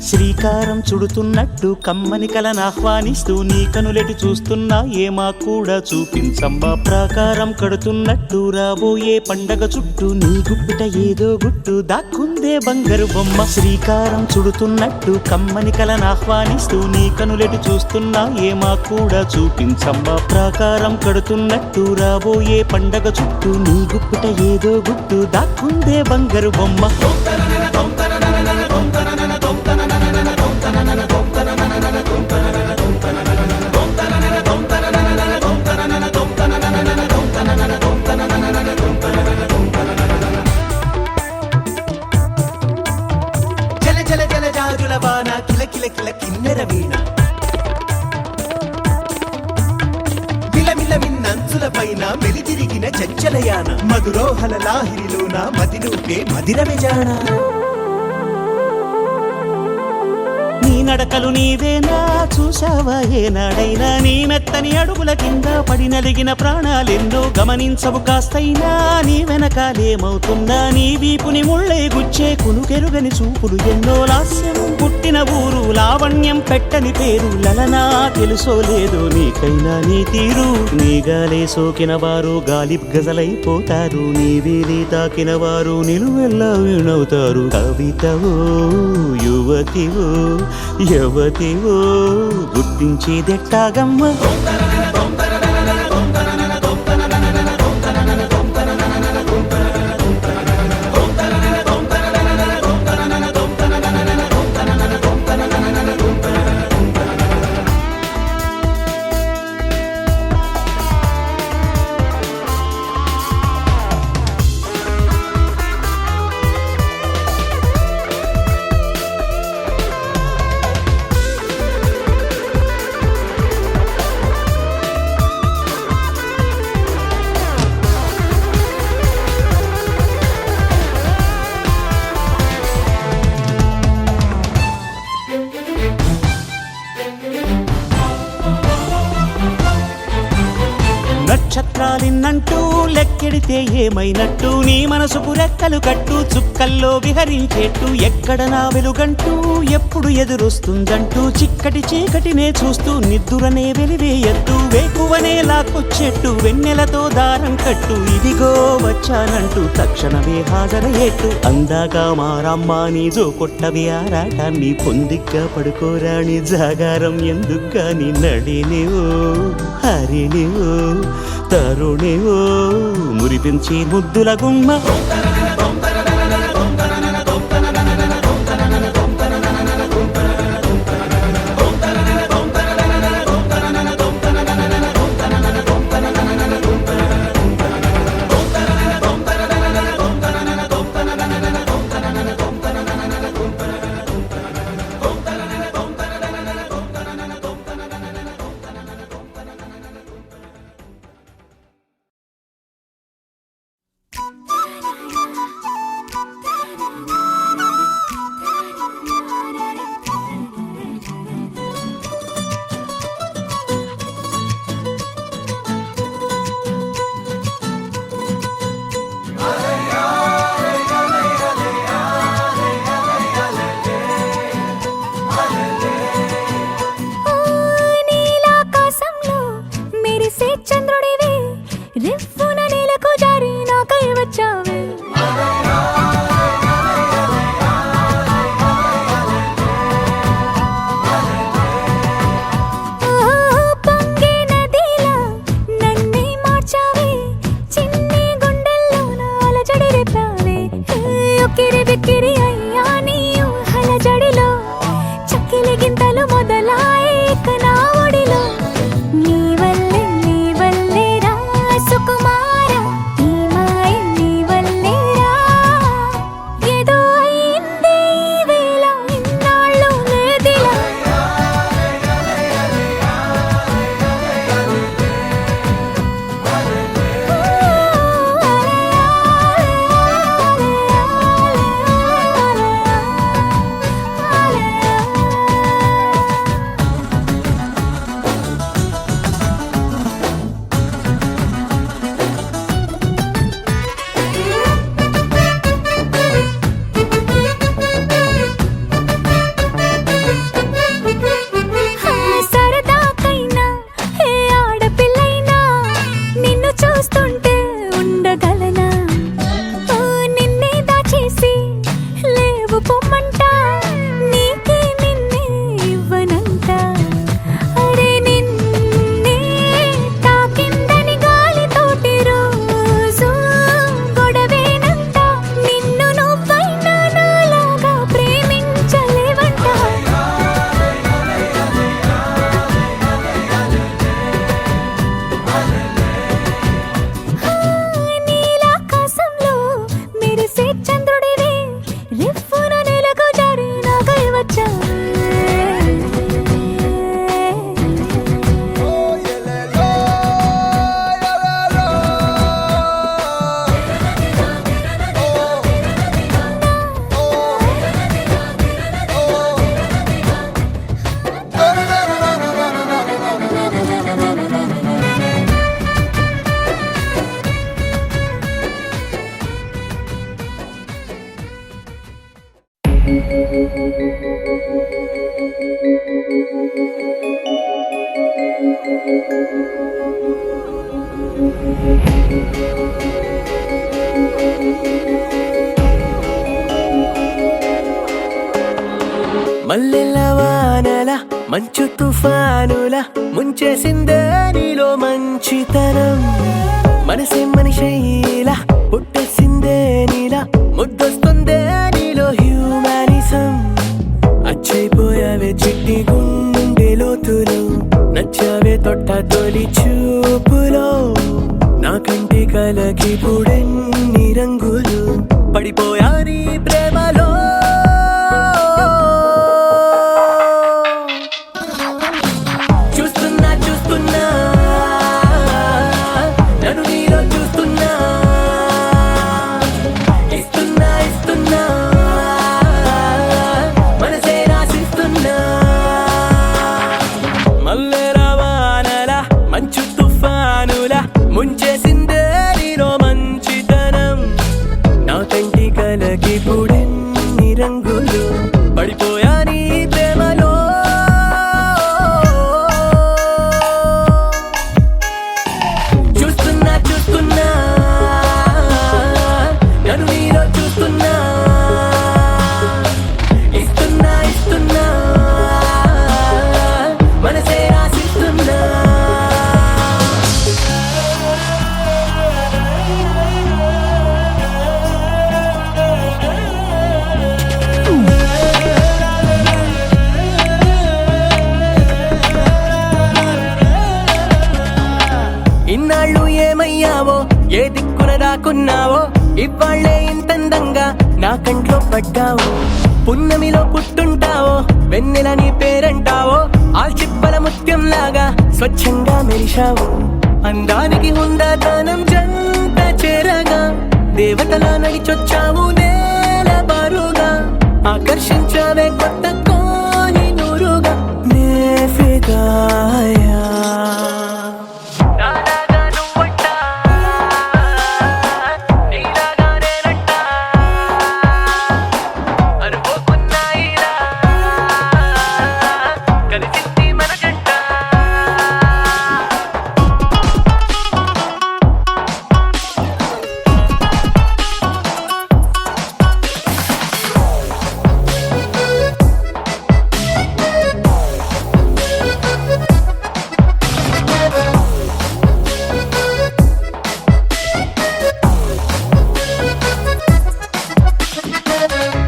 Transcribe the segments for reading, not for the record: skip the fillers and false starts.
శ్రీకారం చుడుతున్నట్టు కమ్మని కలనాహ్వానిస్తూ నీ కనులెటి చూస్తున్నా ఏమా కూడా చూపించమ్మా ప్రాకారం కడుతున్నట్టు రాబోయే పండగ చుట్టూ నీ గుప్పిట ఏదో గుట్టు దాక్కుందే బంగారు బొమ్మ శ్రీకారం చుడుతున్నట్టు కమ్మని కలనాహ్వానిస్తూ నీ కనులెటి చూస్తున్నా ఏమా కూడా చూపించమ్మా ప్రాకారం కడుతున్నట్టు రాబోయే పండగ చుట్టూ నీ గుప్పిట ఏదో గుట్టు దాక్కుందే బంగారు బొమ్మ జల జల జల జాజుల వాన కిల కిల కిల కిన్నెర వీణ మిలమిల మిన్నంచుల పైన మెలితిరిగిన చంచలయాన మధురోహల లాహిరిలోన మదినూపే మదిర విజాన నడకలు నీవేనా చూసావా ఏనాడైనా నీ మెత్తని అడుగుల కింద పడి నలిగిన ప్రాణాలెన్నో గమనించవు కాస్తైనా నీ వెనకాలేమవుతుందా నీ వీపుని ముళ్ళై గుచ్చే కునుకెరుగని చూపులు ఎన్నో లాస్యం పుట్టిన ఊరు లావణ్యం పెట్టని పేరు లలనా తెలుసో లేదో నీకైనా నీ తీరు నీ గాలే సోకిన వారు గాలి గజలైపోతారు నీ వీధి తాకిన వారు నిలువెల్లా వినవుతారు కవితవో యువతివో యువతివో గుర్తించేదెట్టాగమ్మ నక్షత్రాలిన్నంటూ లెక్కెడితే ఏమైనట్టు నీ మనసుకు రెక్కలు కట్టు చుక్కల్లో విహరించేట్టు ఎక్కడ నా వెలుగంటూ ఎప్పుడు ఎదురొస్తుందంటూ చిక్కటి చీకటినే చూస్తూ నిద్దురనే వెలివేయట్టు వేకువనే లాక్కొచ్చేట్టు వెన్నెలతో దారం కట్టు ఇదిగో వచ్చానంటూ తక్షణమే హాజరయ్యేట్టు అందాక మారమ్మ నీ జో కొట్టవి ఆరాటాన్ని పొందిగ్గా పడుకోరాని జాగారం ఎందుకని నడినివో హరినివో తరుణివో మురిపించి ముద్దుల గుమ్మ మల్లెల వానల మంచు తుఫానుల ముంచేసిందే నీలో మంచితనం మనసే మనిషైలా పుట్టేసిందే నీలా ముద్దొస్తుందే నీలో హ్యూమానిజం అచ్చైపోయావే చిట్టి గుండె లోతులు నచ్చావే తొట్ట తొలి చూపులో నా కంటి కలకి పుడెన్ని రంగులు పడిపోయా నీ ప్రేమలో చూస్తున్నా చూస్తున్నా నన్ను నీలో చూస్తున్నా ఇస్తున్నా ఇస్తున్నా మనసే రాసిస్తున్నా మల్లెల వానల మంచు తుఫానుల ముంచేసిందే నీలో మంచితనం నా కంటి కలకి పుడెన్ని రంగులు పడిపోయా నీ ప్రేమలో చూస్తున్నా చూస్తున్నా నన్ను నీలో చూస్తున్నా ఇస్తున్నా ఇస్తున్నా మనసే రాసిస్తున్నా ఇన్నాళ్ళు ఏమయ్యావో ఏ దిక్కున దాక్కున్నావో ఇవాళ్లే ఇంతందంగా నా కంట్లో పడ్డావు పున్నమిలో పుట్టుంటావో వెన్నెల నీ పేరంటావో ఆల్చిప్పల ముత్యం లాగా స్వచ్ఛంగా మెరిశావు అందానికి హుందాతనం జంట చేరగా దేవతలా నడిచొచ్చావు నేల బారుగా ఆకర్షించావే కొత్త కోహినూరుగా నే ఫిదాయా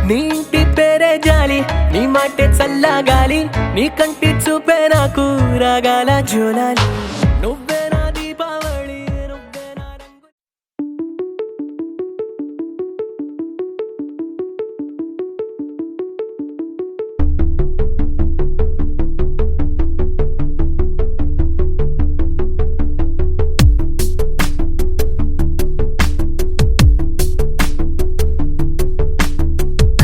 నీ ఇంటి పేరే జాలి నీ మాటే చల్లగాలి నీ కంటి చూపే నాకు రాగాల జోలాలి నువ్వే నా దీపావళి నువ్వే నా రంగు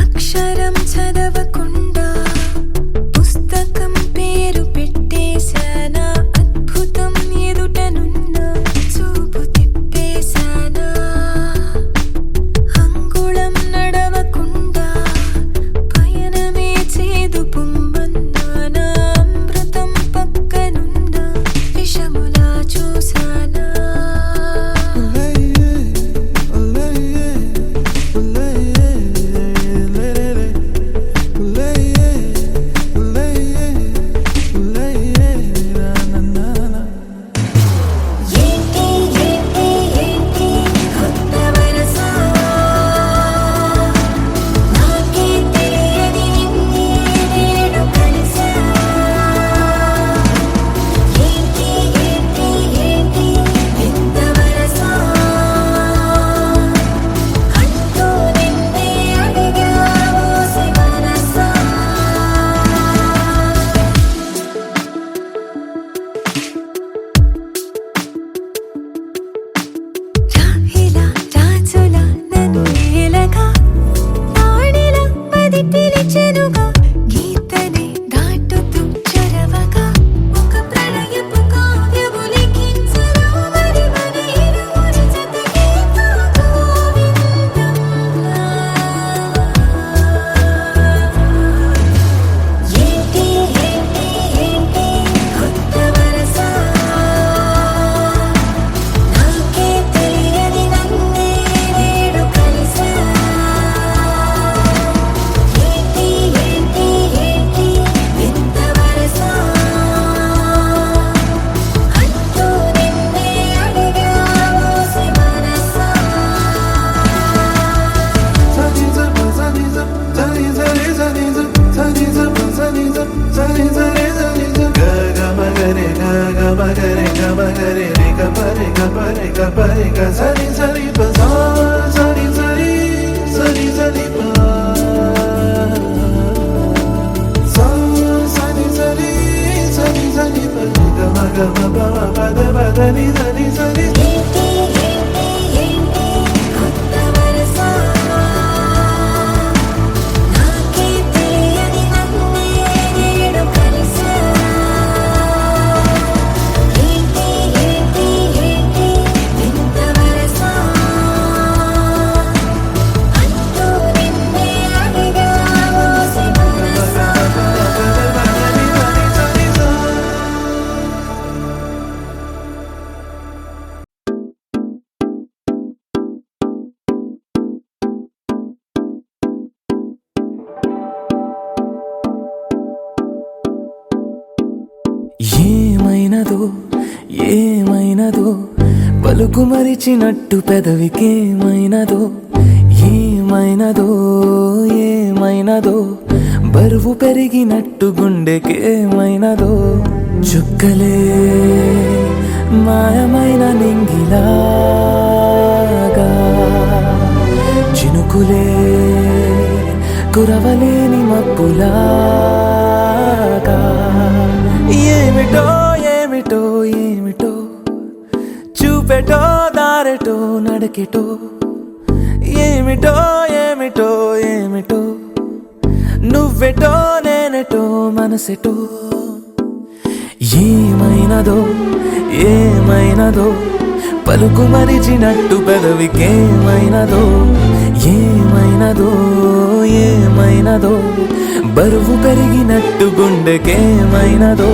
అక్షరం చదవకుండా పుస్తకం పేరు పెట్టేశానా అద్భుతం పలుకు మరిచినట్టు పెదవికేమైనదో ఏమైనదో ఏమైనదో బరువు పెరిగినట్టు గుండెకేమైనదో చుక్కలే మాయమైన నింగిలాగా చినుకులే కురవలేని మబ్బులాగా ఏమిటో ఏమిటో ఏమిటో చూపెటో దారెటో నడకెటో ఏమిటో ఏమిటో ఏమిటో నువ్వెటో నేనెటో మనసెటో ఏమైనదో ఏమైనదో పలుకు మరిచినట్టు పెదవికేమైనదో ఏమైనదో ఏమైనదో బరువు పెరిగినట్టు గుండెకేమైనదో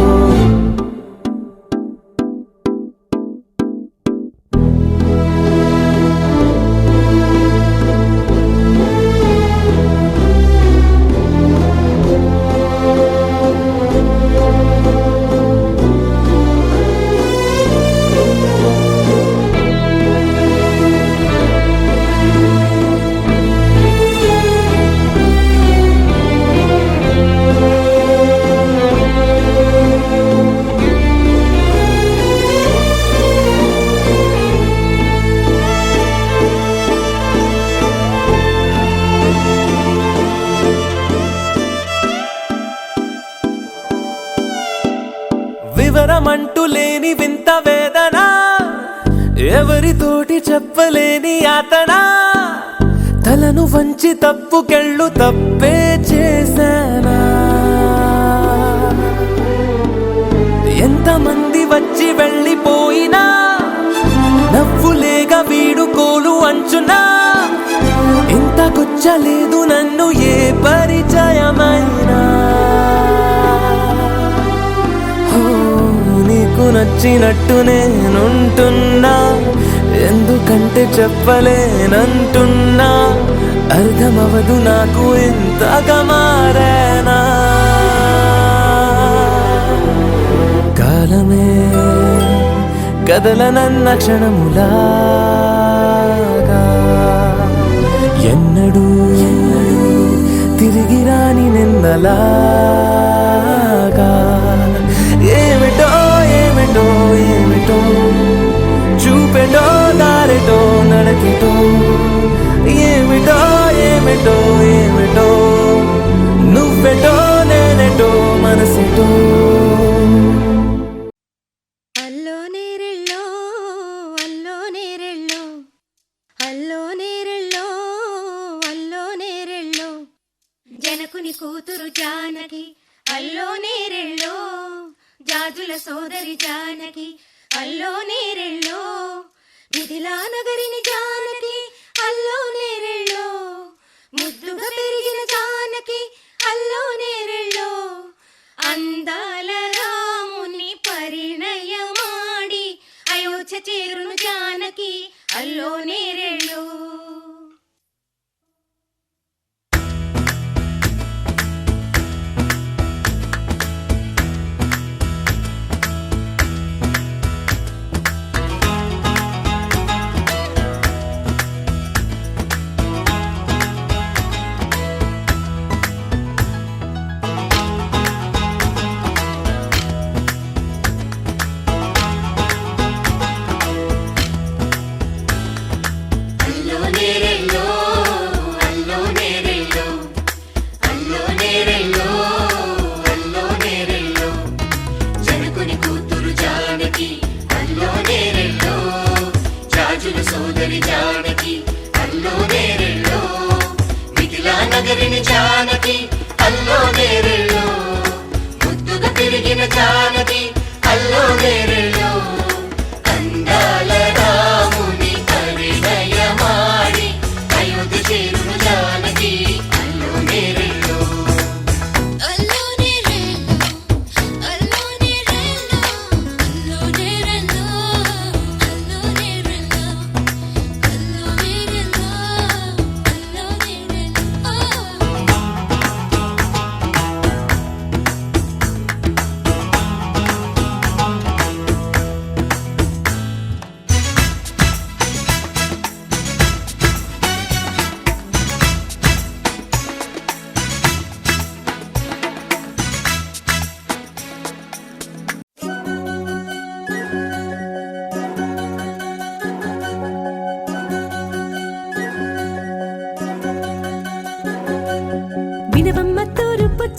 వివరమంటూ లేని వింత వేదన ఎవరితోటి చెప్పలేని యాతన తలను వంచి తప్పుకెళ్ళు తప్పే చేశానా ఎంతమంది వచ్చి వెళ్ళిపోయినా నవ్వులేగా వీడుకోలు అంచునా ఇంత గుచ్చలేదు నన్ను ఏ పరిచయమైనా నీకు నచ్చినట్టు నేనుంటున్నా ఎందుకంటే చెప్పలేనంటున్నా అర్థమవదు నాకు ఇంతగా మారేనా కాలమే కదలనన్న క్షణములాగా ఎన్నడూ తిరిగి రాని నిన్నలాగా ఏమిటో ఏమిటో ఏమిటో చూపెటో దారెటో నడకెటో ఏమిటో ఏమిటో ఏమిటో నువ్వెటో నేనెటో మనసెటో అల్లో నేరెళ్ళో అల్లో నేరెళ్ళో అల్లో నేరెళ్ళో అల్లో నేరెళ్ళో జనకుని కూతురు జానకి అల్లో నేరెళ్ళో జాజుల సోదరి జానకి అల్లో నేరెళ్ళో మిథిలా నగరిని జానకి అల్లో నేరెళ్ళో ముద్దుగా పెరిగిన జానకి అల్లో నేరెళ్ళో అందాల రాముని పరిణయమాడి అయోధ్య చేరును జానకి అల్లో నేరెళ్ళో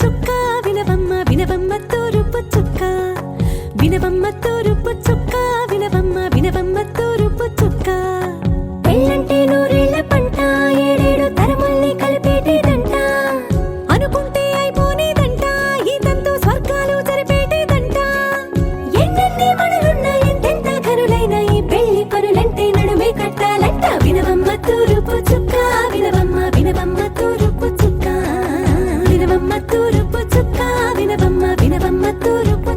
చుక్క వినవమ్మ వినవమ్మ తూరుపు చుక్క వినవమ్మ తూరుపు చుక్క వినవమ్మ వినవమ్మ తూరుపు చుక్క పెళ్ళంటే నూరేళ్ల పంట ఏడేడు తరముల్ని కలిపేటేదంట అనుకుంటే అయిపోనేదంట ఈ తంతు స్వర్గాలు జరిపేటేదంట ఎన్నెన్ని మడులున్న ఎంతెంత కరులైన ఈ పెళ్లి పనులంటే నడుమే కట్టాలంట వినవమ్మ తూరుపు చుక్క వినవమ్మ వినవమ్మ తూరుపు చుక్క వినవమ్మ తూరుపు చుక్క వినవమ్మ వినవమ్మ తూరుపు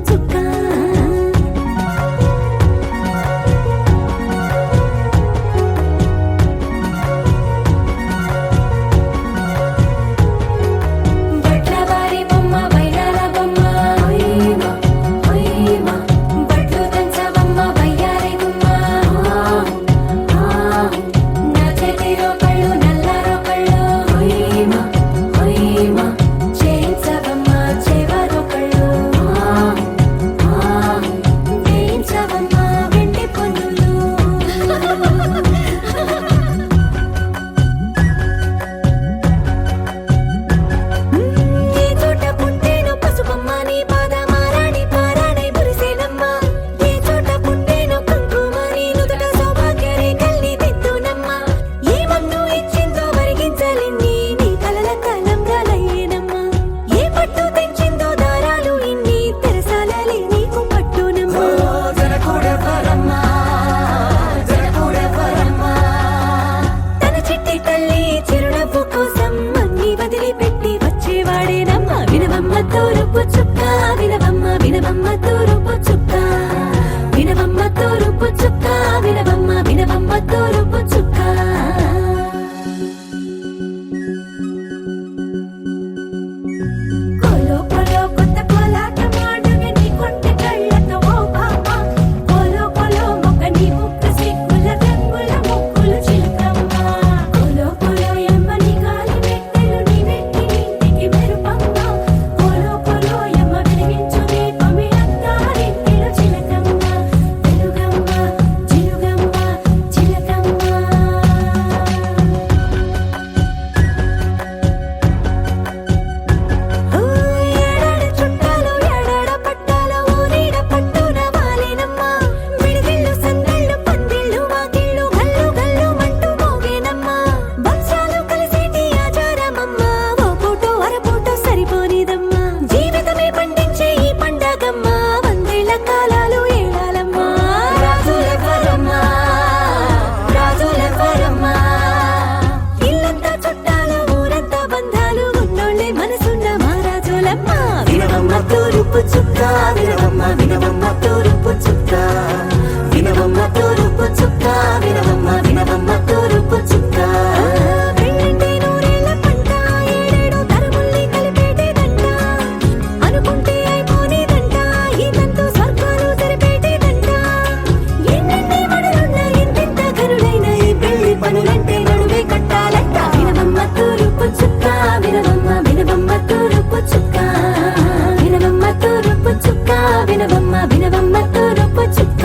చుక్క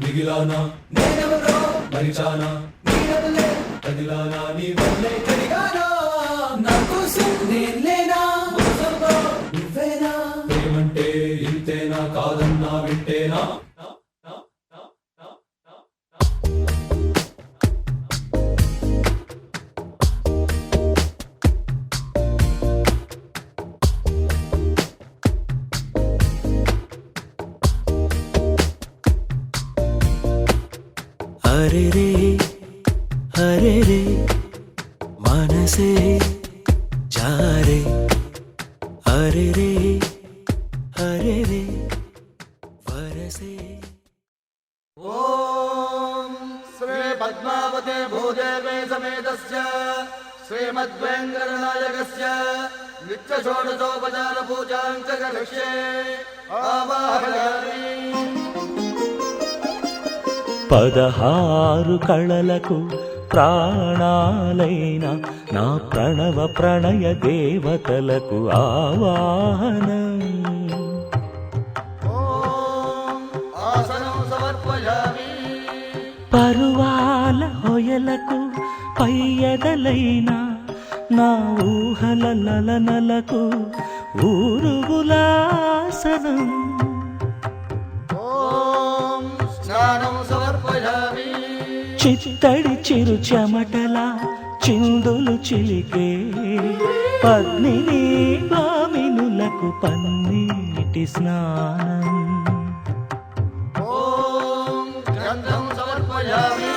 మిగిలానా నేనెవరో మరిచానా నీ వల్లే కదిలానా నీ వల్లే కదిగానా నా కోసం నేను లేనా మోసంలో నువ్వేనా ప్రేమంటే ఇంతేనా కాదన్నా వింటేనా अरे रे मनसे जा रे अरे रे वरसे ओम श्री पद्मावते भूदेवे समेतस्य श्रीमद्वेङ्कटनायकस्य नित्यषोडशोपचार पूजां च करिष्ये आवाहयामि। 16 కళలకు ప్రాణాలైన నా ప్రణవ ప్రణయ దేవతలకు ఆవాహనం. ఆసనం సమర్పయామి. పరువాల హొయలకు పయ్యదలైన నా ఊహల లలనలకు ఊరుగులాసనం. స్నానం సమర్పయామి. చిత్తడి చిరు చెమటల చిందులు చిలికే పద్మిని భామినులకు పన్నీటి స్నానం. గంధం సమర్పయామి.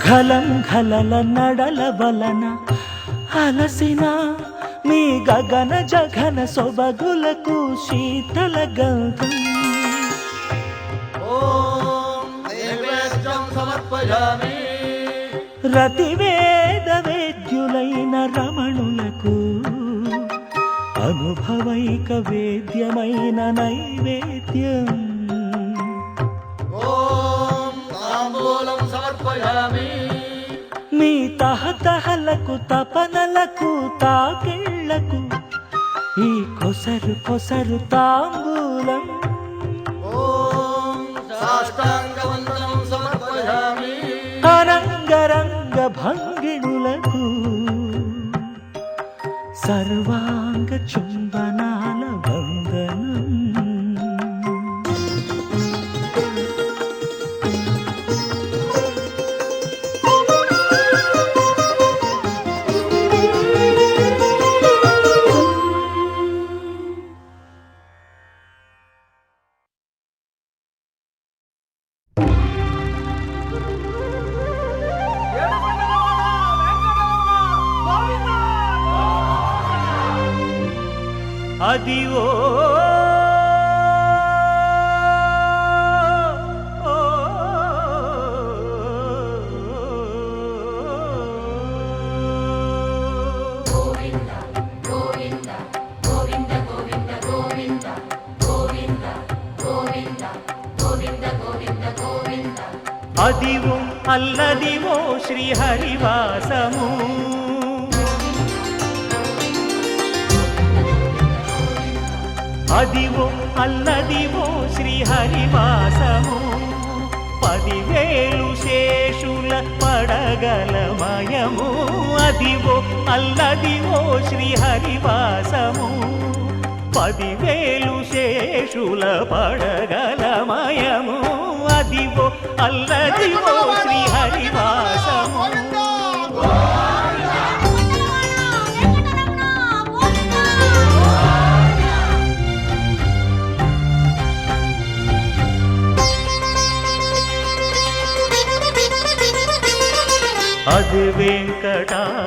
ఘలం ఘలల నడల వలన అలసిన మీ గగన జగన సొబగులకు శీతల గంధం. నైవేద్యం సమర్పయామి. రతివేద వేద్యులైన రమణులకు అనుభవైక వేద్యమైన నైవేద్యం. తాంబూలం సమర్పయామి. మీ తహతహలకు తపనలకు తాకిళ్లకు ఈ కొసరు కొసరు తాంబూలం. సాష్టాంగవందనం సమర్పయామి. అరంగరంగ భంగిణులకు సర్వాంగ చుంబనాల వందనం. అదివో అదివో అల్లదివో శ్రీహరివాసము. అదివో అల్లదివో శ్రీహరివాసము. 10,000 శేషుల పడగలమయము. అదివో అల్లదివో శ్రీహరివాసము. 10,000 శేషుల పడగలమయము. అదివో అల్లదివో శ్రీహరివాసము. అది వెంకటాచలమఖిలో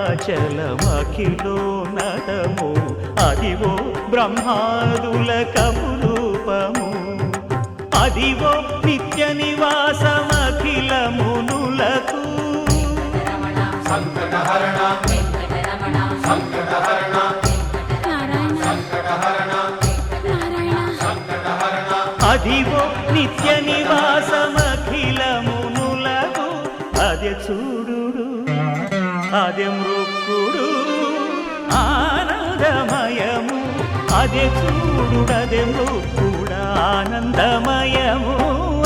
నటము. అదివో బ్రహ్మాదుల కమురూపము. అదివో నిత్య నివాసమఖిల మునులకు. సంకటహరణ సంకటహరణ సంకటహరణ సంకటహరణ. అదివో నిత్య నివాసమఖిల మునులకు. అదే చూడు అదే మృక్కుడు ఆనందమయము. అదే చూడుడదే మృక్కుడ ఆనందమయము.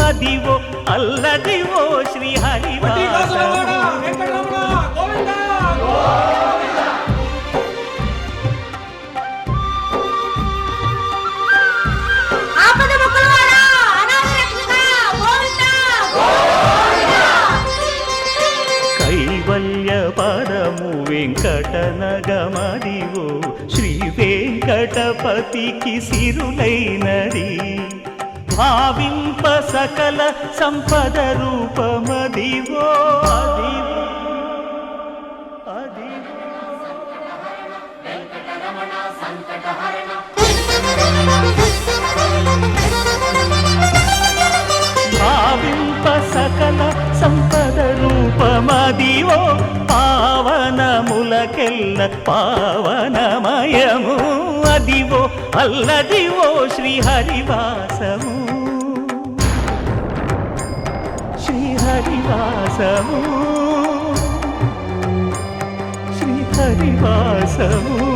అదివో అల్లదివో శ్రీహరివాసము. కైవల్య పరము వెంకటనగమదివో శ్రీ వెంకటపతికి సిరులైనది. భావింప సకల సంపద రూపమదివో. అదివో అదివో భావింప సకల సంపద రూపమదివో. పావన పావనములకెల్ల పావనమయము అదివో అల్లదివో శ్రీహరివాసము శ్రీహరివాసము శ్రీహరివాసము